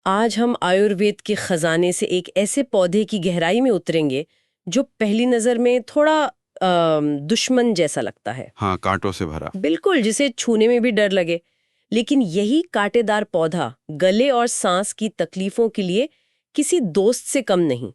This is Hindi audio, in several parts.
आज हम आयुर्वेद के खजाने से एक ऐसे पौधे की गहराई में उतरेंगे जो पहली नजर में थोड़ा दुश्मन जैसा लगता है। हाँ, कांटों से भरा। बिल्कुल, जिसे छूने में भी डर लगे। लेकिन यही कांटेदार पौधा गले और सांस की तकलीफों के लिए किसी दोस्त से कम नहीं।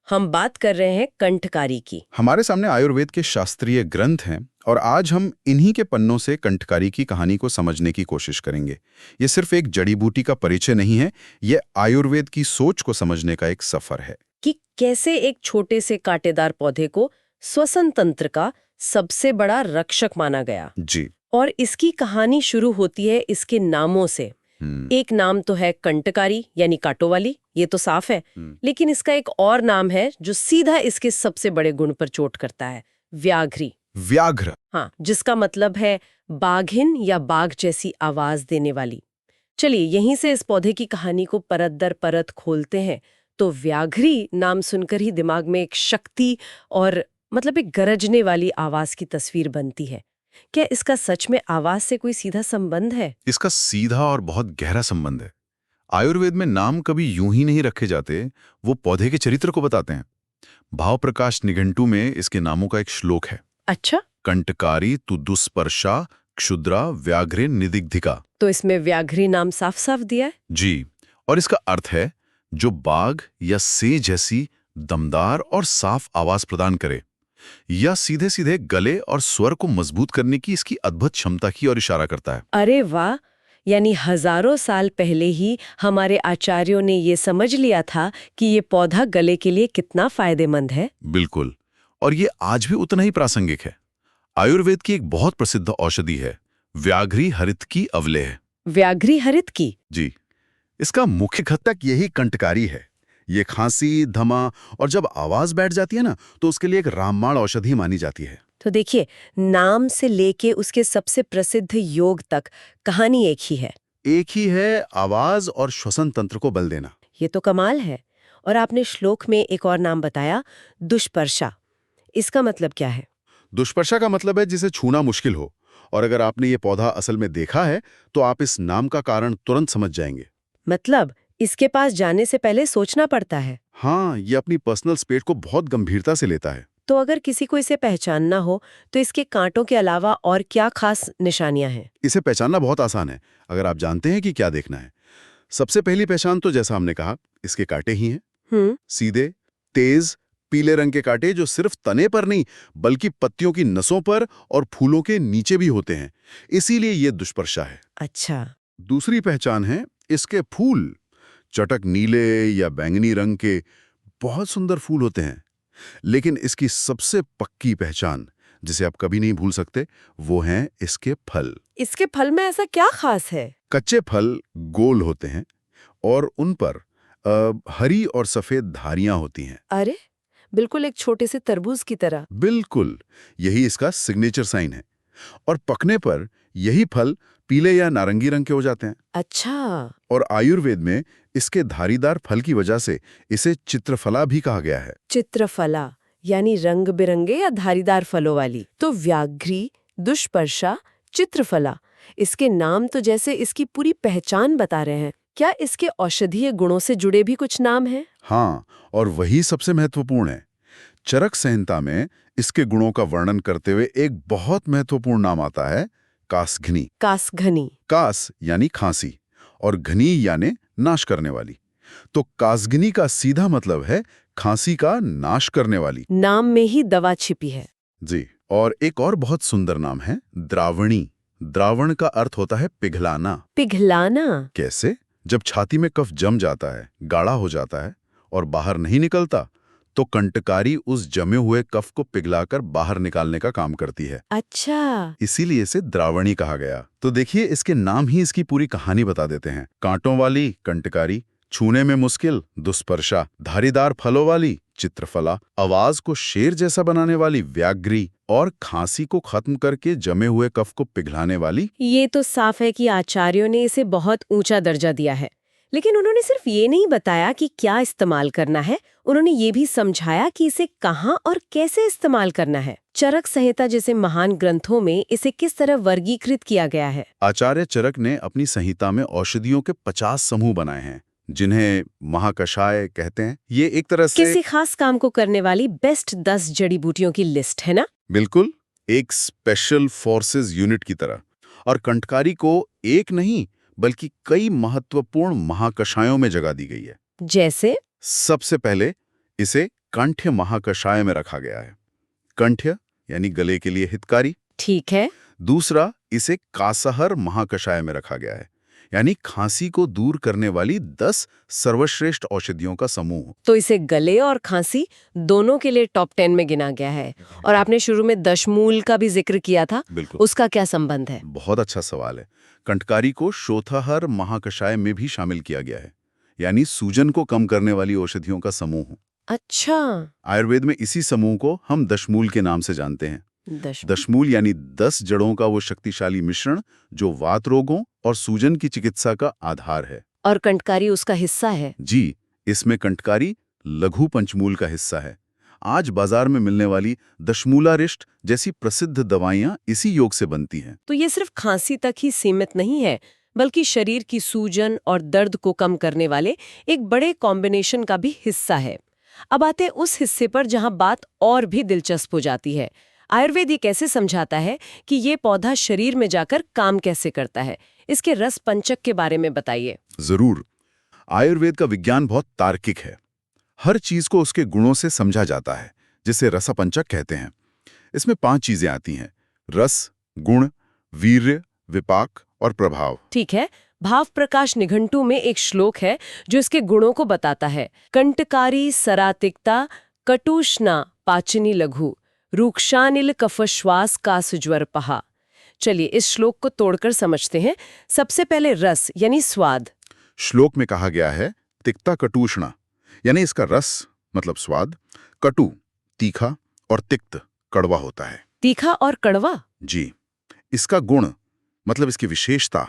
हम बात कर रहे हैं कंठकारी की। हमारे सामने आयुर्वेद के शास्त्रीय ग्रंथ हैं और आज हम इन्हीं के पन्नों से कंठकारी की कहानी को समझने की कोशिश करेंगे। ये सिर्फ एक जड़ी बूटी का परिचय नहीं है, ये आयुर्वेद की सोच को समझने का एक सफर है कि कैसे एक छोटे से कांटेदार पौधे को श्वसन तंत्र का सबसे बड़ा रक्षक माना गया। जी। और इसकी कहानी शुरू होती है इसके नामों से। एक नाम तो है कंटकारी यानी कांटों वाली, ये तो साफ है। लेकिन इसका एक और नाम है जो सीधा इसके सबसे बड़े गुण पर चोट करता है, व्याघ्री। व्याघ्र। हाँ, जिसका मतलब है बाघिन या बाघ जैसी आवाज देने वाली। चलिए यहीं से इस पौधे की कहानी को परत दर परत खोलते हैं। तो व्याघ्री नाम सुनकर ही दिमाग में एक शक्ति और मतलब एक गरजने वाली आवाज की तस्वीर बनती है। क्या इसका सच में आवाज से कोई सीधा संबंध है? इसका सीधा और बहुत गहरा संबंध है। आयुर्वेद में नाम कभी यूं ही नहीं रखे जाते, वो पौधे के चरित्र को बताते हैं। भाव प्रकाश निघंटू में इसके नामों का एक श्लोक है। अच्छा, कंटकारी तु दुस्पर्शा क्षुद्रा व्याघ्रे निदिग्धिका। तो इसमें व्याघ्री नाम साफ साफ दिया है। जी, और इसका अर्थ है जो बाघ या से जैसी दमदार और साफ आवाज प्रदान करे, या सीधे सीधे गले और स्वर को मजबूत करने की इसकी अद्भुत क्षमता की ओर इशारा करता है। अरे वाह, यानी हजारों साल पहले ही हमारे आचार्यों ने ये समझ लिया था कि ये पौधा गले के लिए कितना फायदेमंद है। बिल्कुल, और ये आज भी उतना ही प्रासंगिक है। आयुर्वेद की एक बहुत प्रसिद्ध औषधि है व्याघ्री हरित की अवलेह। व्याघ्री हरित की? जी, इसका मुख्य घटक यही कंटकारी है। ये खांसी, दमा और जब आवाज बैठ जाती है ना, तो उसके लिए एक रामबाण औषधि मानी जाती है। तो देखिए, नाम से लेके उसके सबसे प्रसिद्ध योग तक कहानी एक ही है। एक ही है, आवाज और श्वसन तंत्र को बल देना। ये तो कमाल है। और आपने श्लोक में एक और नाम बताया, दुष्पर्शा। इसका मतलब क्या है? दुष्पर्शा का मतलब है जिसे छूना मुश्किल हो, और अगर आपने ये पौधा असल में देखा है तो आप इस नाम का कारण तुरंत समझ जाएंगे। मतलब इसके पास जाने से पहले सोचना पड़ता है। हाँ, ये अपनी पर्सनल स्पेस को बहुत गंभीरता से लेता है। तो अगर किसी को इसे पहचानना हो तो इसके कांटों के अलावा और क्या खास निशानियां हैं? इसे पहचानना बहुत आसान है, अगर आप जानते हैं कि क्या देखना है। सबसे पहली पहचान तो जैसा हमने कहा, इसके कांटे ही हैं। सीधे, तेज, पीले रंग के कांटे जो सिर्फ तने पर नहीं बल्कि पत्तियों की नसों पर और फूलों के नीचे भी होते हैं, इसीलिए ये दुष्पर्शा है। अच्छा। दूसरी पहचान है इसके फूल। चटक नीले या बैंगनी रंग के बहुत सुंदर फूल होते हैं। लेकिन इसकी सबसे पक्की पहचान, जिसे आप कभी नहीं भूल सकते, वो हैं इसके फल। इसके फल में ऐसा क्या खास है? कच्चे फल गोल होते हैं और उन पर हरी और सफेद धारियां होती हैं। अरे, बिल्कुल एक छोटे से तरबूज की तरह। बिल्कुल, यही इसका सिग्नेचर साइन है। और पकने पर यही फल पीले या नारंगी रंग के हो जाते हैं। अच्छा। और आयुर्वेद में इसके धारीदार फल की वजह से इसे चित्रफला भी कहा गया है। चित्रफला यानी रंग बिरंगे या धारीदार फलों वाली। तो व्याघ्री, दुष्पर्शा, चित्रफला, इसके नाम तो जैसे इसकी पूरी पहचान बता रहे हैं। क्या इसके औषधीय गुणों से जुड़े भी कुछ नाम हैं? हाँ, और वही सबसे महत्वपूर्ण है। चरक संहिता में इसके गुणों का वर्णन करते हुए एक बहुत महत्वपूर्ण नाम आता है, कासघनी। कासघनी? कास यानी खांसी और घनी यानी नाश करने वाली। तो कासघनी का सीधा मतलब है खांसी का नाश करने वाली। नाम में ही दवा छिपी है। जी, और एक और बहुत सुंदर नाम है द्रावणी। द्रावण का अर्थ होता है पिघलाना। पिघलाना? कैसे? जब छाती में कफ जम जाता है, गाढ़ा हो जाता है और बाहर नहीं निकलता, तो कंटकारी उस जमे हुए कफ को पिघलाकर बाहर निकालने का काम करती है। अच्छा। इसीलिए इसे द्रावणी कहा गया। तो देखिए, इसके नाम ही इसकी पूरी कहानी बता देते हैं। कांटों वाली कंटकारी, छूने में मुश्किल दुष्पर्शा, धारीदार फलों वाली चित्रफला, आवाज को शेर जैसा बनाने वाली व्याघ्री और खांसी को खत्म करके जमे हुए कफ को पिघलाने वाली। ये तो साफ है कि आचार्यों ने इसे बहुत ऊंचा दर्जा दिया है। लेकिन उन्होंने सिर्फ ये नहीं बताया कि क्या इस्तेमाल करना है, उन्होंने ये भी समझाया कि इसे कहाँ और कैसे इस्तेमाल करना है। चरक संहिता जैसे महान ग्रंथों में इसे किस तरह वर्गीकृत किया गया है? आचार्य चरक ने अपनी संहिता में औषधियों के 50 समूह बनाए हैं, जिन्हें महाकषाय कहते हैं। ये एक तरह से किसी खास काम को करने वाली बेस्ट 10 जड़ी बूटियों की लिस्ट है ना? बिल्कुल एक स्पेशल फोर्सेस यूनिट की तरह। और कंठकारी को एक नहीं बल्कि कई महत्वपूर्ण महाकषायों में जगह दी गई है। जैसे? सबसे पहले इसे कंठ्य महाकषाय में रखा गया है। कंठ्य यानी गले के लिए हितकारी। ठीक है। दूसरा, इसे कासहर महाकषाय में रखा गया है, यानी खांसी को दूर करने वाली 10 सर्वश्रेष्ठ औषधियों का समूह। तो इसे गले और खांसी दोनों के लिए टॉप 10 में गिना गया है। और आपने शुरू में दशमूल का भी जिक्र किया था, बिल्कुल, उसका क्या संबंध है? बहुत अच्छा सवाल है। कंठकारी को शोथाहर महाकषाय में भी शामिल किया गया है, यानी सूजन को कम करने वाली औषधियों का समूह। अच्छा। आयुर्वेद में इसी समूह को हम दशमूल के नाम से जानते हैं। दशमूल। दशमूल यानी 10 जड़ों का वो शक्तिशाली मिश्रण जो वात रोगों और सूजन की चिकित्सा का आधार है। और कंठकारी उसका हिस्सा है? जी, इसमें कंठकारी लघु पंचमूल का हिस्सा है। आज बाजार में मिलने वाली दशमूलारिष्ट जैसी प्रसिद्ध दवाइयां इसी योग से बनती हैं। तो ये सिर्फ खांसी तक ही सीमित नहीं है, बल्कि शरीर की सूजन और दर्द को कम करने वाले एक बड़े कॉम्बिनेशन का भी हिस्सा है। अब आते हैं उस हिस्से पर जहां बात और भी दिलचस्प हो जाती है। आयुर्वेद ये कैसे समझाता है कि ये पौधा शरीर में जाकर काम कैसे करता है? इसके रस पंचक के बारे में बताइए। जरूर। आयुर्वेद का विज्ञान बहुत तार्किक है। हर चीज को उसके गुणों से समझा जाता है, जिसे रसपंचक कहते हैं। इसमें 5 चीजें आती हैं: रस, गुण, वीर्य, विपाक और प्रभाव। ठीक है। भाव प्रकाश निघंटू में एक श्लोक है जो इसके गुणों को बताता है। कंटकारी सरातिकता कटुष्णा पाचनी लघु रूक्षानिल कफश्वास कासज्वर पहा। चलिए इस श्लोक को तोड़कर समझते हैं। सबसे पहले रस यानी स्वाद। श्लोक में कहा गया है तिक्ता कटूष्णा, यानी इसका रस मतलब स्वाद, कटु तीखा और तिक्त कड़वा होता है। तीखा और कड़वा? जी। इसका गुण मतलब इसकी विशेषता,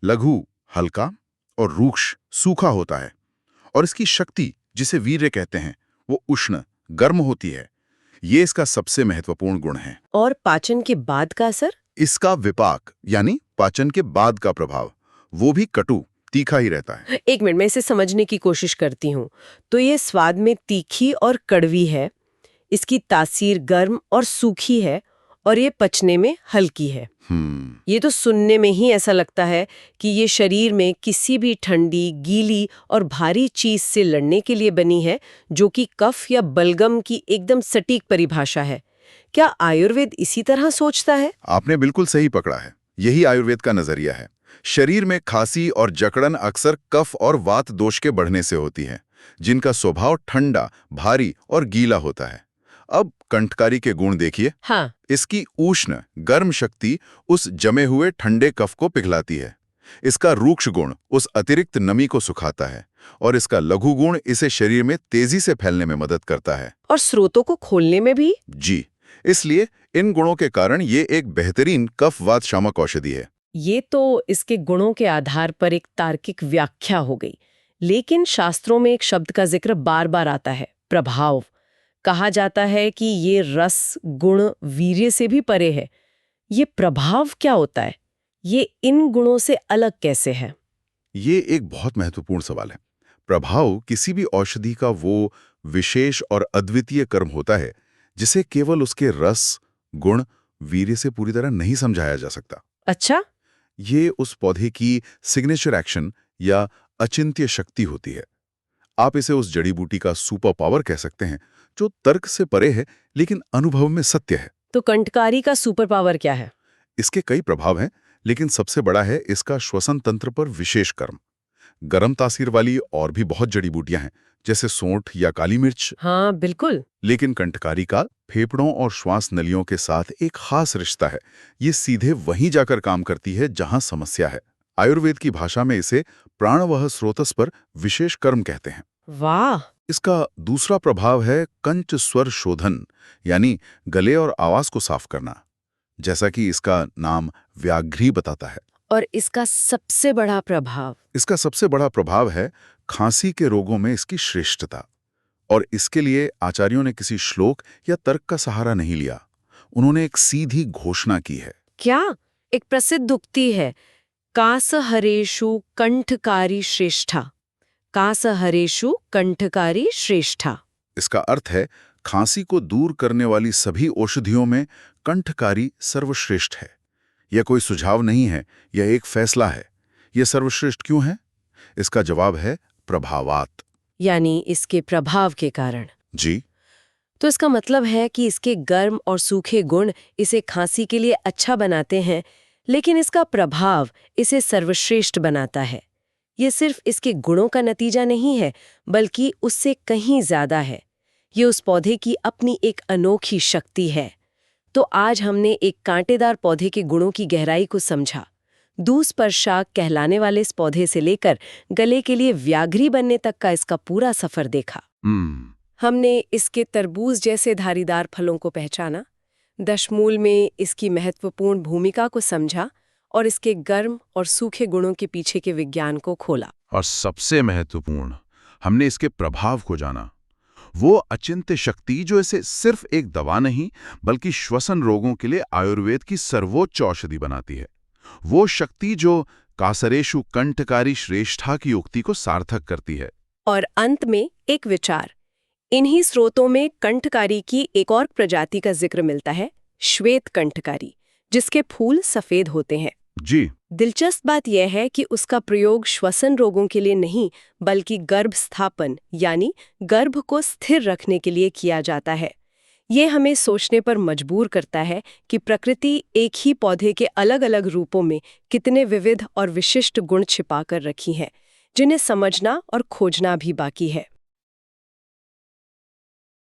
लघु हल्का और रूक्ष सूखा होता है। और इसकी शक्ति जिसे वीर्य कहते हैं वो उष्ण गर्म होती है। ये इसका सबसे महत्वपूर्ण गुण है। और पाचन के बाद का असर? इसका विपाक यानी पाचन के बाद का प्रभाव, वो भी कटु तीखा ही रहता है। एक मिनट में इसे समझने की कोशिश करती हूँ। तो ये स्वाद में तीखी और कड़वी है, इसकी तासीर गर्म और सूखी है, और ये पचने में हल्की है। ये तो सुनने में ही ऐसा लगता है कि ये शरीर में किसी भी ठंडी, गीली और भारी चीज से लड़ने के लिए बनी है, जो कि कफ या बलगम की एकदम सटीक परिभाषा है। क्या आयुर्वेद इसी तरह सोचता है? आपने बिल्कुल सही पकड़ा है। यही आयुर्वेद का नजरिया है। शरीर में खांसी और जकड़न अक्सर कफ और वात दोष के बढ़ने से होती है, जिनका स्वभाव ठंडा, भारी और गीला होता है। अब कंठकारी के गुण देखिए। हाँ। इसकी उष्ण गर्म शक्ति उस जमे हुए ठंडे कफ को पिघलाती है। इसका रूक्ष गुण उस अतिरिक्त नमी को सुखाता है। और इसका लघु गुण इसे शरीर में तेजी से फैलने में मदद करता है। और स्रोतों को खोलने में भी? जी। इसलिए इन गुणों के कारण ये एक बेहतरीन कफ वात शामक औषधि है। ये तो इसके गुणों के आधार पर एक तार्किक व्याख्या हो गई। लेकिन शास्त्रों में एक शब्द का जिक्र बार बार आता है, प्रभाव। कहा जाता है कि ये रस, गुण, वीर्य से भी परे है। ये प्रभाव क्या होता है? ये इन गुणों से अलग कैसे है? ये एक बहुत महत्वपूर्ण सवाल है। प्रभाव किसी भी औषधि का वो विशेष और अद्वितीय कर्म होता है जिसे केवल उसके रस, गुण, वीर्य से पूरी तरह नहीं समझाया जा सकता। अच्छा। ये उस पौधे की सिग्नेचर एक्शन या अचिंत्य शक्ति होती है। आप इसे उस जड़ी बूटी का सुपर पावर कह सकते हैं, जो तर्क से परे है लेकिन अनुभव में सत्य है। तो कंठकारी का सुपर पावर क्या है? इसके कई प्रभाव हैं, लेकिन सबसे बड़ा है इसका श्वसन तंत्र पर विशेष कर्म। गर्म तासीर वाली और भी बहुत जड़ी बूटियां हैं, जैसे सोंठ या काली मिर्च। हाँ बिल्कुल। लेकिन कंठकारी का फेफड़ों और श्वास नलियों के साथ एक खास रिश्ता है। ये सीधे वहीं जाकर काम करती है जहां समस्या है। आयुर्वेद की भाषा में इसे प्राणवह स्रोतस पर विशेष कर्म कहते हैं। वाह। इसका दूसरा प्रभाव है कंठ स्वर शोधन, यानी गले और आवाज को साफ करना, जैसा कि इसका नाम व्याघ्री बताता है। और इसका सबसे बड़ा प्रभाव? इसका सबसे बड़ा प्रभाव है खांसी के रोगों में इसकी श्रेष्ठता। और इसके लिए आचार्यों ने किसी श्लोक या तर्क का सहारा नहीं लिया। उन्होंने एक सीधी घोषणा की है। क्या? एक प्रसिद्ध उक्ति है, कासहरेषु कंठकारी श्रेष्ठा। कासहरेषु कंठकारी श्रेष्ठा। इसका अर्थ है खांसी को दूर करने वाली सभी औषधियों में कंठकारी सर्वश्रेष्ठ है। यह कोई सुझाव नहीं है, यह एक फैसला है। यह सर्वश्रेष्ठ क्यों है? इसका जवाब है प्रभावात, यानी इसके प्रभाव के कारण। जी। तो इसका मतलब है कि इसके गर्म और सूखे गुण इसे खांसी के लिए अच्छा बनाते हैं, लेकिन इसका प्रभाव इसे सर्वश्रेष्ठ बनाता है। ये सिर्फ इसके गुणों का नतीजा नहीं है, बल्कि उससे कहीं ज्यादा है। ये उस पौधे की अपनी एक अनोखी शक्ति है। तो आज हमने एक कांटेदार पौधे के गुणों की गहराई को समझा। दुस्पर्शा कहलाने वाले इस पौधे से लेकर गले के लिए व्याघ्री बनने तक का इसका पूरा सफर देखा। हमने इसके तरबूज जैसे धारीदार फलों को पहचाना, दशमूल में इसकी महत्वपूर्ण भूमिका को समझा और इसके गर्म और सूखे गुणों के पीछे के विज्ञान को खोला। और सबसे महत्वपूर्ण, हमने इसके प्रभाव को जाना। वो अचिंत्य शक्ति जो इसे सिर्फ एक दवा नहीं बल्कि श्वसन रोगों के लिए आयुर्वेद की सर्वोच्च औषधि बनाती है। वो शक्ति जो कासरेषु कंठकारी श्रेष्ठा की उक्ति को सार्थक करती है। और अंत में एक विचार, इन्हीं स्रोतों में कंठकारी की एक और प्रजाति का जिक्र मिलता है, श्वेत कंठकारी, जिसके फूल सफेद होते हैं। जी। दिलचस्प बात यह है कि उसका प्रयोग श्वसन रोगों के लिए नहीं बल्कि गर्भ स्थापन यानी गर्भ को स्थिर रखने के लिए किया जाता है। ये हमें सोचने पर मजबूर करता है कि प्रकृति एक ही पौधे के अलग अलग रूपों में कितने विविध और विशिष्ट गुण छिपा कर रखी हैं, जिन्हें समझना और खोजना भी बाकी है।